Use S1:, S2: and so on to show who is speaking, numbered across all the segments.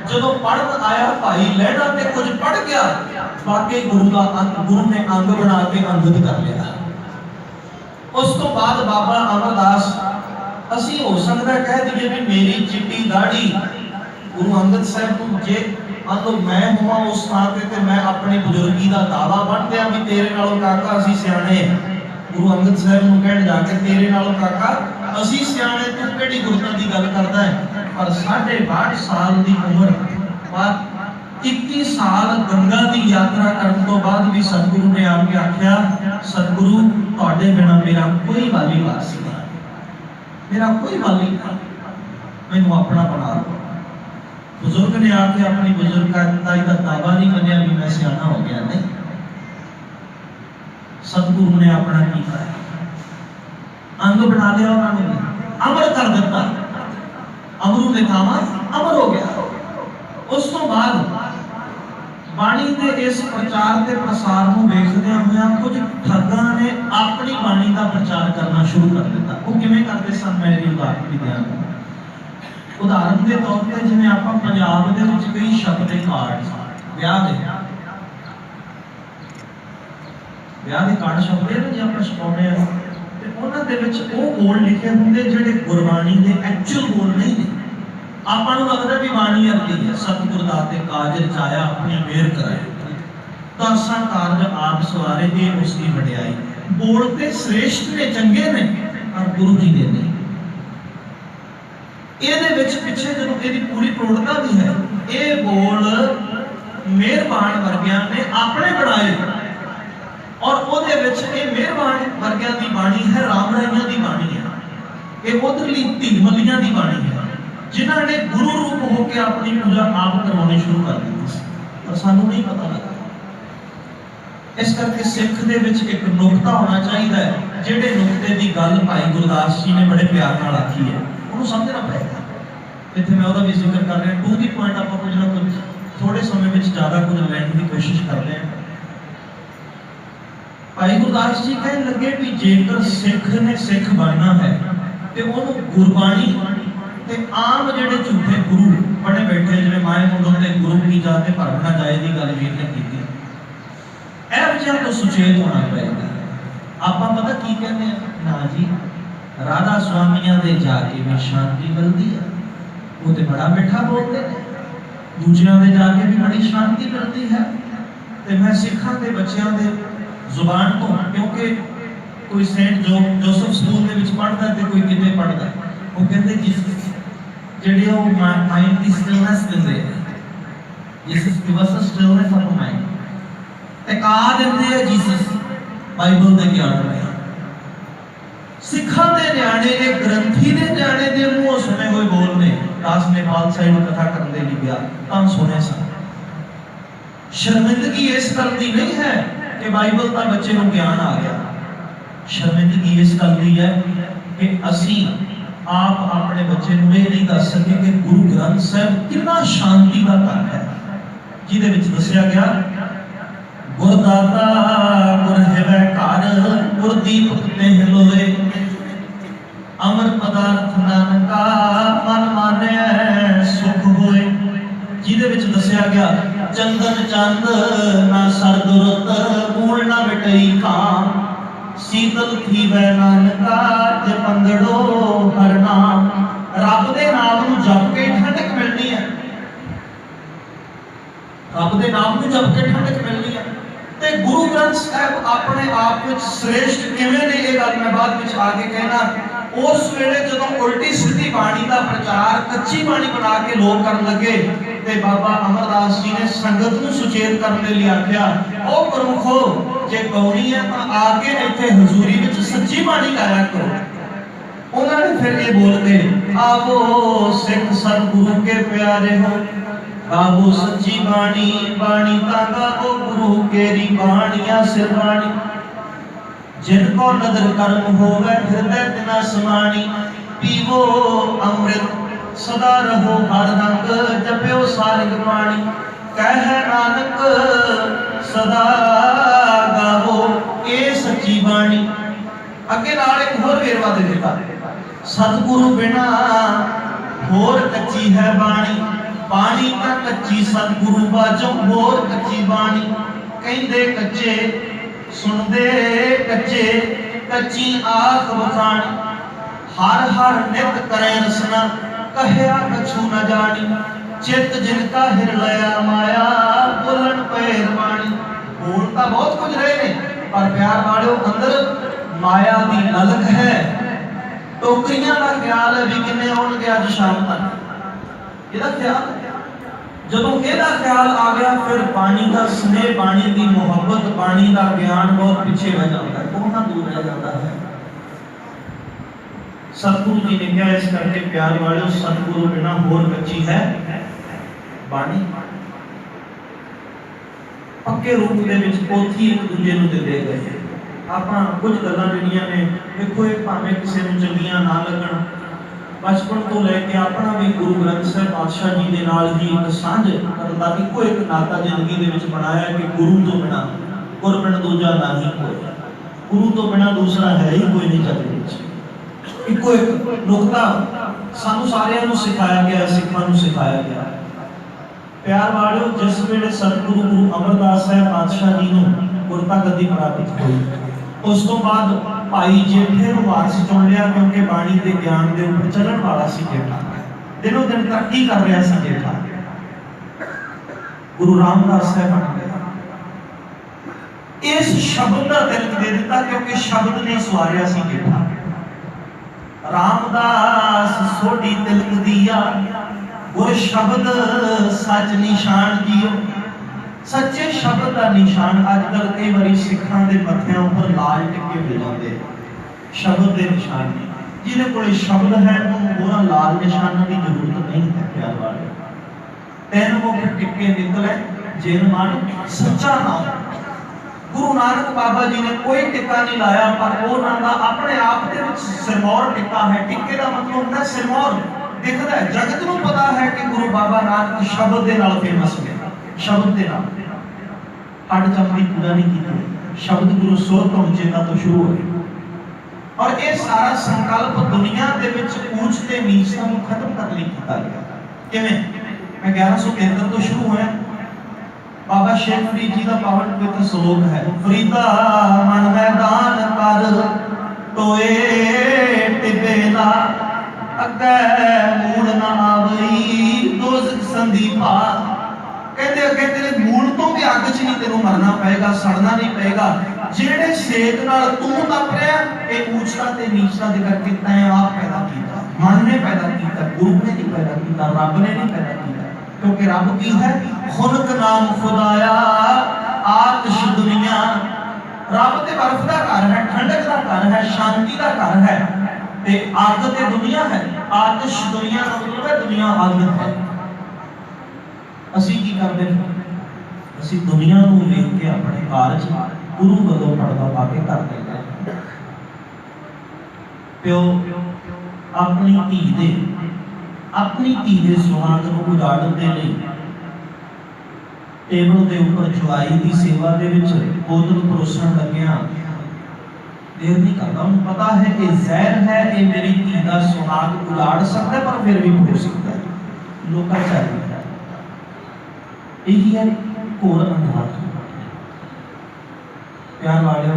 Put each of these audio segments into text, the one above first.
S1: ਜਦੋਂ ਪੜ੍ਹਨ ਆਇਆ ਭਾਈ ਲਹਿਣਾ ਤੇ ਕੁਝ ਪੜ੍ਹ ਗਿਆ, ਵਾਕਈ ਗੁਰੂ ਨੇ ਅੰਗ ਬਣਾ ਕੇ ਅੰਗਦ ਕਰ ਲਿਆ। ਉਸ ਤੋਂ ਬਾਅਦ ਬਾਬਾ ਅਮਰਦਾਸ, ਅਸੀਂ ਹੋ ਸਕਦਾ ਕਹਿ ਦਈਏ ਵੀ ਮੇਰੀ ਚਿੱਟੀ ਦਾੜੀ ਗੁਰੂ ਅੰਗਦ ਸਾਹਿਬ ਨੂੰ ਜੇ ਮਤਲਬ ਮੈਂ ਹੋਵਾਂ ਉਸ ਥਾਂ ਤੇ ਮੈਂ ਆਪਣੀ ਬਜ਼ੁਰਗੀ ਦਾ ਦਾਵਾ ਬੰਨ੍ਹਦਿਆਂ ਵੀ ਤੇਰੇ ਨਾਲੋਂ ਕਾਕਾ ਅਸੀਂ ਸਿਆਣੇ। ਗੁਰੂ ਅੰਗਦ ਸਾਹਿਬ ਨੂੰ ਕਹਿਣ ਜਾ ਕੇ ਤੇਰੇ ਨਾਲੋਂ ਕਾਕਾ ਅਸੀਂ ਸਿਆਣੇ, ਤੂੰ ਕਿਹੜੀ ਗੁਰਤਾ ਦੀ ਗੱਲ ਕਰਦਾ ਹੈ। ਪਰ 62.5 ਸਾਲ ਦੀ ਉਮਰ ਬਾਅਦ 21 ਸਾਲ ਗੰਗਾ ਦੀ ਯਾਤਰਾ ਕਰਨ ਤੋਂ ਬਾਅਦ ਵੀ ਸਤਿਗੁਰੂ ਨੇ ਆ ਕੇ ਆਖਿਆ, ਸਤਿਗੁਰੂ ਤੁਹਾਡੇ ਬਿਨਾਂ ਮੇਰਾ ਕੋਈ ਵਾਲੀ ਵਾਰਸ ਨਹੀਂ, ਮੇਰਾ ਕੋਈ ਵਾਲੀ ਨਹੀਂ, ਮੈਨੂੰ ਆਪਣਾ ਬਣਾ ਲਓ। ਬਜ਼ੁਰਗ ਨੇ ਆ ਕੇ ਆਪਣੀ ਬਜ਼ੁਰਗਾਈ ਦਾ ਦਾਵਾ ਨਹੀਂ ਮੰਨਿਆ ਵੀ ਮੈਂ ਸਿਆਣਾ ਹੋ ਗਿਆ, ਨਹੀਂ। ਸਤਿਗੁਰੂ ਨੇ ਆਪਣਾ ਕੀਤਾ, ਅੰਗ ਬਣਾ ਲਿਆ ਉਹਨਾਂ ਨੇ, ਅਮਰ ਕਰ ਦਿੱਤਾ। ਅਮਰੂ ਨੇ ਕਾਮਾ ਅਮਰ ਹੋ ਗਿਆ। ਉਸ ਤੋਂ ਬਾਅਦ ਬਾਣੀ ਦੇ ਇਸ ਪ੍ਰਚਾਰ ਤੇ ਪ੍ਰਸਾਰ ਨੂੰ ਵੇਖਦਿਆਂ ਹੋਇਆਂ ਕੁਝ ਠੱਗਾਂ ਨੇ ਆਪਣੀ ਬਾਣੀ ਦਾ ਪ੍ਰਚਾਰ ਕਰਨਾ ਸ਼ੁਰੂ ਕਰ ਦਿੱਤਾ। ਉਹ ਕਿਵੇਂ ਕਰਦੇ ਸਨ, ਮੈਂ ਇਹਦੀ ਉਦਾਹਰਨ ਵੀ ਦਿਆਂਗਾ। ਉਦਾਹਰਨ ਦੇ ਤੌਰ ਤੇ ਜਿਵੇਂ ਆਪਾਂ ਪੰਜਾਬ ਦੇ ਵਿੱਚ ਕਈ ਸ਼ਬਦ ਦੇ ਕਾਰਡ, ਵਿਆਹ ਦੇ ਕਾਰਡ ਛਪਦੇ ਨੇ, ਜੇ ਆਪਾਂ ਛਪਾਉਂਦੇ ਆ ਤੇ ਉਹਨਾਂ ਦੇ ਵਿੱਚ ਉਹ ਬੋਲ ਲਿਖੇ ਹੁੰਦੇ ਜਿਹੜੇ ਗੁਰਬਾਣੀ ਦੇ ਐਕਚੁਅਲ ਬੋਲ ਨਹੀਂ ਨੇ। ਆਪਾਂ ਨੂੰ ਲੱਗਦਾ ਵੀ ਬਾਣੀ ਅਰਥੀ ਹੈ, ਸਤਿਗੁਰ ਦਾਤੇ ਕਾਜ ਰਚਾਇਆ ਆਪਣੀ ਮਿਹਰ ਕਰਾਏ, ਦਾਸਾਂ ਕਾਰਜ ਆਪ ਸਵਾਰੇ, ਇਹ ਉਸ ਦੀ ਵਡਿਆਈ। ਬੋਲ ਤੇ ਸ੍ਰੇਸ਼ਟ ਨੇ, ਚੰਗੇ ਨੇ, ਪਰ ਗੁਰੂ ਜੀ ਦੇ ਨਹੀਂ। ਇਹਦੇ ਵਿੱਚ ਪਿੱਛੇ ਜਦੋਂ ਇਹਦੀ ਪੂਰੀ ਪ੍ਰੋੜਤਾ ਵੀ ਹੈ, ਇਹ ਬੋਲ ਮਿਹਰਬਾਨ ਵਰਗਿਆਂ ਨੇ ਆਪਣੇ ਬਣਾਏ, ਔਰ ਉਹਦੇ ਵਿੱਚ ਇਹ ਮਿਹਰਬਾਨ ਵਰਗਿਆਂ ਦੀ ਬਾਣੀ ਹੈ, ਰਾਮ ਰਾਈਆਂ ਦੀ ਬਾਣੀ ਹੈ, ਇਹ ਉਧਰਲੀ ਧੀਮਲੀਆਂ ਦੀ ਬਾਣੀ ਹੈ, ਜਿਨ੍ਹਾਂ ਨੇ ਗੁਰੂ ਰੂਪ ਹੋ ਕੇ ਆਪਣੀ ਪੂਜਾ ਆਪ ਕਰਵਾਉਣੀ ਸ਼ੁਰੂ ਕਰ ਦਿੱਤੀ ਸੀ, ਪਰ ਸਾਨੂੰ ਨਹੀਂ ਪਤਾ ਲੱਗਾ। ਇਸ ਕਰਕੇ ਸਿੱਖ ਦੇ ਵਿੱਚ ਇੱਕ ਨੁਕਤਾ ਹੋਣਾ ਚਾਹੀਦਾ ਹੈ, ਜਿਹੜੇ ਨੁਕਤੇ ਦੀ ਗੱਲ ਭਾਈ ਗੁਰਦਾਸ ਜੀ ਨੇ ਬੜੇ ਪਿਆਰ ਨਾਲ ਆਖੀ ਹੈ, ਉਹਨੂੰ ਸਮਝਣਾ ਪਏਗਾ। ਇੱਥੇ ਮੈਂ ਉਹਦਾ ਵੀ ਜ਼ਿਕਰ ਕਰ ਰਿਹਾ, ਟੂ ਦੀ ਪੁਆਇੰਟ ਆਪਾਂ ਕੁਝ ਨਾ ਕੁਝ ਥੋੜੇ ਸਮੇਂ ਵਿੱਚ ਜ਼ਿਆਦਾ ਕੁਝ ਲੈਣ ਦੀ ਕੋਸ਼ਿਸ਼ ਕਰਦੇ ਹਾਂ। ਭਾਈ ਗੁਰਦਾਸ ਜੀ ਕਹਿਣ ਲੱਗੇ ਵੀ ਜੇਕਰ ਸਿੱਖ ਨੇ ਸਿੱਖ ਬਣਨਾ ਹੈ ਤੇ ਉਹਨੂੰ ਗੁਰਬਾਣੀ ਤੇ ਆਮ ਜਿਹੜੇ ਝੂਠੇ ਗੁਰੂ ਬਣੇ ਬੈਠੇ, ਜਿਵੇਂ ਮਾਏ ਮੁੰਡੋਂ ਦੇ ਗੁਰੂ ਕੀ ਜਾ ਕੇ ਭਰਨਾ ਜਾਏ ਦੀ ਗੱਲ ਵੀ ਇਹਨੇ ਕੀਤੀ, ਇਹ ਵਿਚਾਰ ਤੋਂ ਸੁਚੇਤ ਹੋਣਾ ਪਏਗਾ। ਆਪਾਂ ਪਤਾ ਕੀ ਕਹਿੰਦੇ ਆ, ਨਾ ਜੀ ਰਾਧਾ ਸਵਾਮੀਆਂ ਦੇ ਜਾ ਕੇ ਵੀ ਸ਼ਾਂਤੀ ਮਿਲਦੀ ਹੈ, ਉਹ ਤੇ ਬੜਾ ਮਿੱਠਾ ਬੋਲਦੇ ਨੇ, ਦੂਜਿਆਂ ਦੇ ਜਾ ਕੇ ਵੀ ਬੜੀ ਸ਼ਾਂਤੀ ਮਿਲਦੀ ਹੈ। ਤੇ ਮੈਂ ਸਿੱਖਾਂ ਦੇ ਬੱਚਿਆਂ ਦੇ ਜ਼ੁਬਾਨ ਤੋਂ, ਕਿਉਂਕਿ ਕੋਈ ਸੇਂਟ ਜੋਸਫ ਸਕੂਲ ਦੇ ਵਿੱਚ ਪੜ੍ਹਦਾ ਤੇ ਕੋਈ ਕਿਤੇ ਪੜ੍ਹਦਾ, ਉਹ ਕਹਿੰਦੇ ਜਿਸ ਜਿਹੜੇ ਉਹ ਮਾਈਂਡ ਦੀ ਸਟਿਲਨੈਸ ਦਿੰਦੇ ਆ, Jesus give us a stillness of mind, ਟਿਕਾ ਦਿੰਦੇ ਆ ਜੀਸਸ ਬਾਈਬਲ ਦੇ ਗਿਆਨ ਵਿੱਚ। ਸਿੱਖਾਂ ਦੇ ਨਿਆਣੇ ਨੇ, ਗ੍ਰੰਥੀ ਦੇ ਨਿਆਣੇ ਦੇ ਮੂੰਹੋਂ ਸੁਣੇ ਹੋਏ ਬੋਲ ਨੇ। ਦਾਸ ਨੇ ਪਾਤਸ਼ਾਹੀ ਨੂੰ ਕਥਾ ਕਰਨ ਦੇ ਲਈ ਗਿਆ ਤਾਂ ਸੁਣੇ ਸਨ। ਸ਼ਰਮਿੰਦਗੀ ਇਸ ਗੱਲ ਦੀ ਨਹੀਂ ਹੈ ਕਿ ਬਾਈਬਲ ਦਾ ਬੱਚੇ ਨੂੰ ਗਿਆਨ ਆ ਗਿਆ, ਸ਼ਰਮਿੰਦਗੀ ਇਸ ਗੱਲ ਦੀ ਹੈ ਕਿ ਅਸੀਂ ਆਪ ਆਪਣੇ ਬੱਚੇ ਨੂੰ ਇਹ ਨਹੀਂ ਦੱਸ ਸਕੇ ਕਿ ਗੁਰੂ ਗ੍ਰੰਥ ਸਾਹਿਬ ਕਿੰਨਾ ਸ਼ਾਂਤੀ ਦਾ ਘਰ ਹੈ, ਜਿਹਦੇ ਵਿੱਚ ਦੱਸਿਆ ਗਿਆ ਗੁਰਦਾਤਾ ਗੁਰ ਹੈਵੈ ਘਰ, ਗੁਰ ਦੀਪਕ ਤੇ ਹਿਲੋਏ, ਅਮਰ ਪਦਾਰਥ ਨਾਨਕਾ ਮਨ ਮਾਨਿਆ ਸੁਖ ਹੋਏ। ਜਿਹਦੇ ਵਿੱਚ ਦੱਸਿਆ ਗਿਆ ਚੰਦਨ ਚੰਦ ਨਾ ਸਰਦ ਰੁੱਤ, ਮੂਲ ਨਾ ਮਿਟਈ ਕਾਂ, ਸੀਤਲ ਥੀਵੈ ਨਾਨਕਾ ਜਪੰਦੜੋ ਹਰ ਨਾਮ। ਰੱਬ ਦੇ ਨਾਮ ਨੂੰ ਜਪ ਕੇ ਠੰਡਕ ਮਿਲਦੀ ਹੈ, ਰੱਬ ਦੇ ਨਾਮ ਨੂੰ ਜਪ ਕੇ ਠੰਡਕ ਮਿਲਦੀ ਹੈ। ਤੇ ਗੁਰੂ ਗ੍ਰੰਥ ਸਾਹਿਬ ਆਪਣੇ ਆਪ ਵਿੱਚ ਸ੍ਰੇਸ਼ਟ ਕਿਵੇਂ ਨੇ, ਇਹ ਗੱਲ ਮੈਂ ਬਾਅਦ ਵਿੱਚ ਆ ਕੇ ਕਹਿਣਾ। ਉਸ ਵੇਲੇ ਜਦੋਂ ਉਲਟੀ ਸਿੱਧੀ ਬਾਣੀ ਦਾ ਪ੍ਰਚਾਰ ਕੱਚੀ ਬਾਣੀ ਬਣਾ ਕੇ ਲੋਕ ਕਰਨ ਲੱਗੇ ਤੇ ਬਾਬਾ ਅਮਰਦਾਸ ਜੀ ਨੇ ਸੰਗਤ ਨੂੰ ਸੁਚੇਤ ਕਰਨ ਦੇ ਲਈ ਆਖਿਆ, ਉਹ ਗੁਰਮੁਖੋ ਜੇ ਗਾਉਣੀ ਹੈ ਤਾਂ ਆ ਕੇ ਇੱਥੇ ਹਜ਼ੂਰੀ ਵਿੱਚ ਸੱਚੀ ਬਾਣੀ ਗਾਇਆ ਕਰੋ। ਉਹਨਾਂ ਨੇ ਫਿਰ ਇਹ ਬੋਲਦੇ, ਆਵੋ ਸਿੱਖ ਸਤਿਗੁਰੂ ਕੇ ਪਿਆਰੇ ਹੋ, ਗਾਵੋ ਸੱਚੀ ਬਾਣੀ, ਬਾਣੀ ਤਾਂ ਗਾਵੋ ਗੁਰੂ ਕੇਰੀ ਬਾਣੀਆਂ ਸਿਰਬਾਣੀ। जिन को नदर कर्म होवे हृदय तिना समानी, पीवो अमृत सदा रहो हर रंग, जप्यो सारिग बाणी। कह नानक सदा गावो ए सच्ची बाणी। अगे नाल एक होर वेरवा दे दिता, सतगुरु बिना होर कच्ची है बाणी। बाणी का कच्ची सतगुरु बाजों होर कच्ची बाणी कहंदे कच्चे सुनदे कच्चे कच्ची आख बखानी हर हर नित करे रसना कहया कछु न जानी चित जिनका हिर लया माया बोलन पैर वाणी बोल तो बहुत कुछ रहे ने पर प्यार वालों अंदर माया दी ललक है टोकरियां का ख्याल है भी किन्ने आउणगे अज शाम तक ਇਹਦਾ ख्याल ਜਦੋਂ ਇਹਦਾ ख्याल आ गया फिर पानी का स्नेह पानी की मोहब्बत पानी का ज्ञान बहुत पीछे रह जाता है कौन दूर रह जाता है सतगुरु जी ने क्या इस करके प्यार वालों सतगुरु बिना होर कच्ची है बाणी पक्के रूप दे विच पोथी एक दूजे नूं दिंदे गए ਆਪਾਂ कुछ ਗੱਲਾਂ ਜਿਹੜੀਆਂ ਨੇ ਦੇਖੋ ਇਹ ਭਾਵੇਂ ਕਿਸੇ ਨੂੰ ਚੰਗੀਆਂ ਨਾ ਲੱਗਣ बचपन तो लैके अपना भी गुरु ग्रंथ साहिब पातशाह जी के नाल ही एक सांझ करन दा इको एक नाता जिंदगी दे विच बनाया कि गुरु तो बिना गुर बिन दूजा नहीं कोई गुरु तो बिना दूसरा है ही कोई नहीं जग विच इको एक नुकता सानू सारियां नूं सिखाया गया सिखां नूं सिखाया गया प्यार वालों जिस वेले सतगुरु गुरु अमरदास साहिब पातशाह जी नूं गुरता गद्दी प्राप्त हुई उस तो बाद भाई जेठे ਨੂੰ ਵਾਰਿਸ ਚੁਣ ਲਿਆ क्योंकि ਬਾਣੀ ਦੇ ਗਿਆਨ ਦੇ ਉੱਪਰ ਚੱਲਣ ਵਾਲਾ ਸੀ ਜੇਠਾ ਦਿਨੋਂ ਦਿਨ ਤਰੱਕੀ ਕਰ ਰਿਹਾ ਸੀ ਜੇਠਾ ਗੁਰੂ ਰਾਮਦਾਸ ਸਾਹਿਬ ਬਣ ਗਿਆ ਇਸ ਸ਼ਬਦ ਦਾ ਤਿਲਕ ਦੇ ਦਿੱਤਾ क्योंकि ਸ਼ਬਦ ਨੇ ਸਵਾਰਿਆ ਸੀ ਜੇਠਾ ਰਾਮਦਾਸ ਸੋਢੀ ਤਿਲਕ ਦਿਆ ਗੁਰ ਸ਼ਬਦ ਸੱਚ ਨਿਸ਼ਾਨ ਦਿਓ सच्चे शब्द का निशान अजकल कई बार सिखां दे मत्थियां उपर लाल टिक्के मिल जाते शब्द के निशान जिन्हें कोई शब्द है वो लाल निशाना की जरूरत नहीं है प्यार वाले तीन मुख टिक्के निकले जिन मन सच्चा नाम गुरु नानक बाबा जी ने कोई टिक्का नहीं लाया पर उन्होंने अपने आप के सिरमौर टिक्का है टिक्के का मतलब होता है सिरमौर दिखता है जगत को पता है कि गुरु बाबा नानक शब्द के नाल फेमस है शब्द के नाम हट चमड़ी पूरा नहीं की शब्द गुरु सुर तो चेता तो शुरू हो और ये सारा संकल्प दुनिया के विच ऊंच ते नीचता को खत्म करने लिए किया गया किवें मैं 1173 तो शुरू होया बाबा शेख फरीद जी का पावन पवित्र श्लोक है फरीदा मन मैदान कर टोए टिबेला अगे मूड़ ना आवई दोज़ख संदीपा कहते अगे तेरे मूल तो भी अग च नहीं तेनों मरना पेगा सड़ना नहीं पेगा जेड़े सेक नाल तू तप रहा ये ऊंचता ते नीचता दे करके तैं आप पैदा कीता मन ने पैदा कीता गुरु ने नहीं पैदा कीता रब ने नहीं पैदा कीता क्योंकि रब की है खुलक नाम खुदाया आतिश दुनिया रब ते बर्फ दा घर है ठंडक दा घर है शांति दा घर है ते अग ते दुनिया है आतिश दुनिया का मतलब है दुनिया अग है ਅਸੀਂ ਕੀ ਕਰਦੇ ਹਾਂ ਅਸੀਂ ਦੁਨੀਆ ਨੂੰ ਵੇਖ ਕੇ ਆਪਣੇ ਕਾਰਜ ਗੁਰੂ ਵੱਲੋਂ ਪਰਦਾ ਪਾ ਕੇ ਕਰਦੇ ਹਾਂ ਪਿਓ ਆਪਣੀ ਧੀ ਦੇ ਸੁਹਾਗ ਨੂੰ ਉਜਾੜਨ ਦੇ ਲਈ ਟੇਬਲ ਦੇ ਉੱਪਰ ਚੁਆਈ ਦੀ ਸੇਵਾ ਦੇ ਵਿੱਚ ਭੋਜਨ ਪਰੋਸਣ ਲੱਗਿਆ देर नहीं करता हूँ पता है कि जहर है ये मेरी धी का सुहाग उजाड़ सकता है पर फिर भी हो सकता है लोग चाहिए यही है घोर अंधार प्यार वाले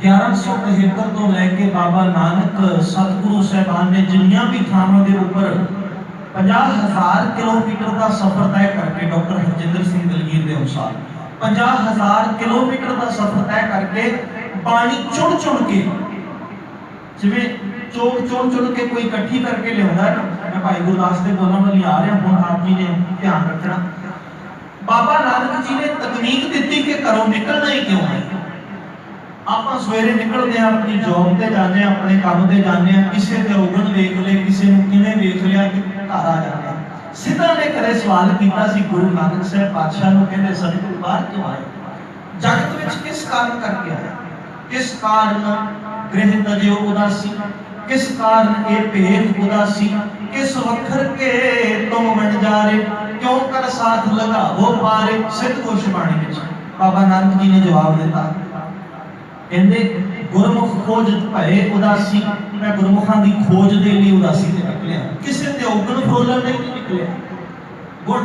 S1: 1173 तो लेके बाबा नानक सतगुरु साहबान ने जिन्नियां भी थावां दे ऊपर 50,000 किलोमीटर का सफर तय करके डॉक्टर हरजिंदर सिंह दलगीर के अनुसार 50,000 किलोमीटर का सफर तय करके पानी चुन के जिवें चुन के कोई इकट्ठी करके लिया है ना मैं भाई गुरदास के बोलने वाली आ रहा हूँ आप जी ने ध्यान रखना बाबा नानक जी ने तकनीक दी कि घरों निकलना ही क्यों है आप सवेरे निकलते हैं अपनी जॉब से जाने अपने काम से जाने किसी के औगण वेख ले किसी ने किवें वेख लिया कि घर आ जाने सीधा ने करे सवाल किया गुरु नानक साहब पातशाह को कहते सतगुरु बाहर क्यों आए जगत में किस कारण करके आए किस कारण गृह तजो उदासी किस कारण ये भेद उदासी किस वखर के तुम बन जा रहे क्यों कर साथ लगा वो पारे सिद्ध घोष बाणी में बाबा नानक जी ने जवाब दिता कहते गुरमुख खोज भय उदासी मैं गुरमुखां दी खोज दे लिए उदासी ते निकलिया किसे ते औगण फरोलन नहीं निकले। गुण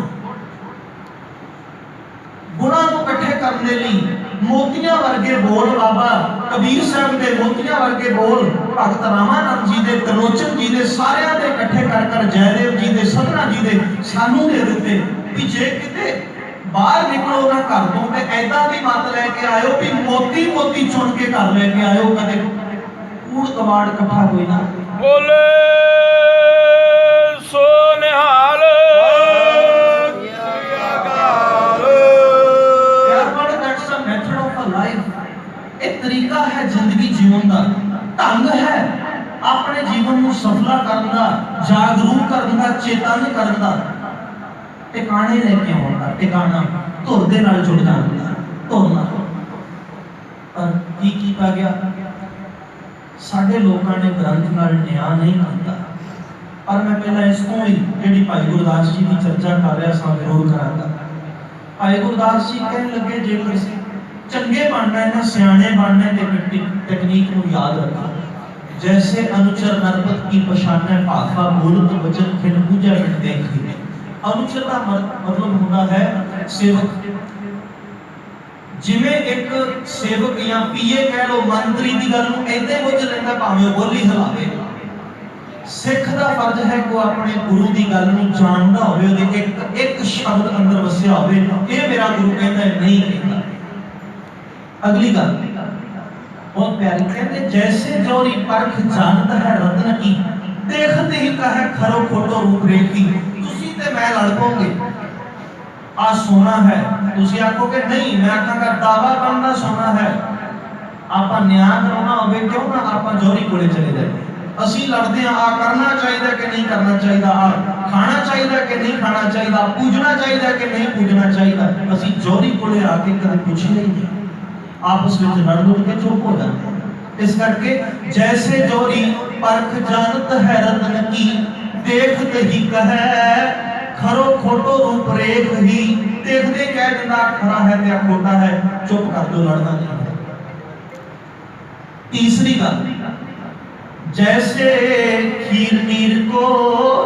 S1: गुणा को इकट्ठे करने लिए मोतियां वर्गे बोल बाबा कबीर साहब के मोतियां वर्गे बोल भगत रामानंद जी के त्रिलोचन जी के सारिया के इकट्ठे कर जयदेव जी के सदना जी के सानू दे दिते भी जे किते बाहर निकलो ना घर तो ते ऐदा भी मत लेके आयो भी मोती मोती चुन के घर लेके आयो कदे कूड़ कबाड़ इकट्ठा कोई ना
S2: बोले सो निहाल।
S1: एक तरीका है जिंदगी जीवन का, ढंग है अपने जीवन को सफला करने का, जागरूक करने का, चेतन करने का, टिकाने लेके आना, टिकाना धुर दे नाल जुड़ जाना, धुरना। पर की पा गया साडे लोकां ने ग्रंथ नाल न्याय नहीं करता। पर मैं पहला इस तो ही जिहड़ी भाई गुरदास जी की चर्चा कर रहा सा जरूर करांगा। भाई गुरदास जी कहने लगे जे किसी चंगे बनना है ना सियाने बनना है टेक्निक को याद रखा। जैसे अनुचर नरपत की पछाने भाखा बोलत वचन खिन पूजा मिट देखी। अनुचर का मतलब होता है सेवक। जिवें एक सेवक या पीए कह लो मंत्री की गल नूं ऐदे बुझ लैंदा भावें बोली हिलावे। सिख का फर्ज है को अपने गुरु की गल नूं जानदा होवे, ओदे एक शब्द अंदर वसिया होवे, ये मेरा गुरु कहंदा है नहीं कहंदा। अगली गल बहुत प्यारी कहते जैसे जोरी परख जानता है रत्न की देखते ही कहे खरो खोटो रूप रेखी। तुसी ते मैं लड़ पोगे आ सोना है, तुसी आखोगे नहीं, मैं आखांगा दावा बनना सोना है। आपा न्याय कराना होवे क्यों ना आपा जोरी कोले चले जाए। असी लड़ते हैं आ करना चाहिए कि नहीं करना चाहिए, आ खाना चाहिए कि नहीं खाना चाहिए, पूजना चाहिए कि नहीं पूजना चाहिए। असी जोरी कोले आके कदे पूछे नहीं, आपस में लड़ लड़ के चुप हो जाते हैं। इस करके जैसे जोरी परख जानत है रत्न की देखते ही कहे खरो खोटो रूप रेख ही। देखते कह देना खरा है या खोटा है, चुप कर दो, लड़ना नहीं है। तीसरी बात जैसे खीर नीर को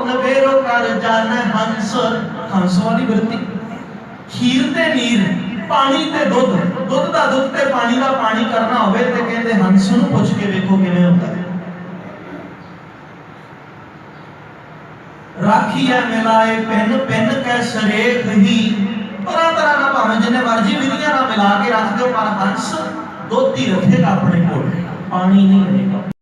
S1: नवेरो कर जाने हंस। हंस वाली वृत्ति खीर ते नीर पानी ते दुध, दुध दा दुध ते पानी दा पानी करना होवे ते कहंदे हंस नूं पुछ के देखो किवें होंदा है। राखी है मिलाए पेन पेन कै सरेख ही। तरह तरह ना भावें जिन्ने मर्जी विधियां ना मिला के रख दो, पर हंस दुध ही रखेगा अपने कोल, पानी नहीं रखेगा।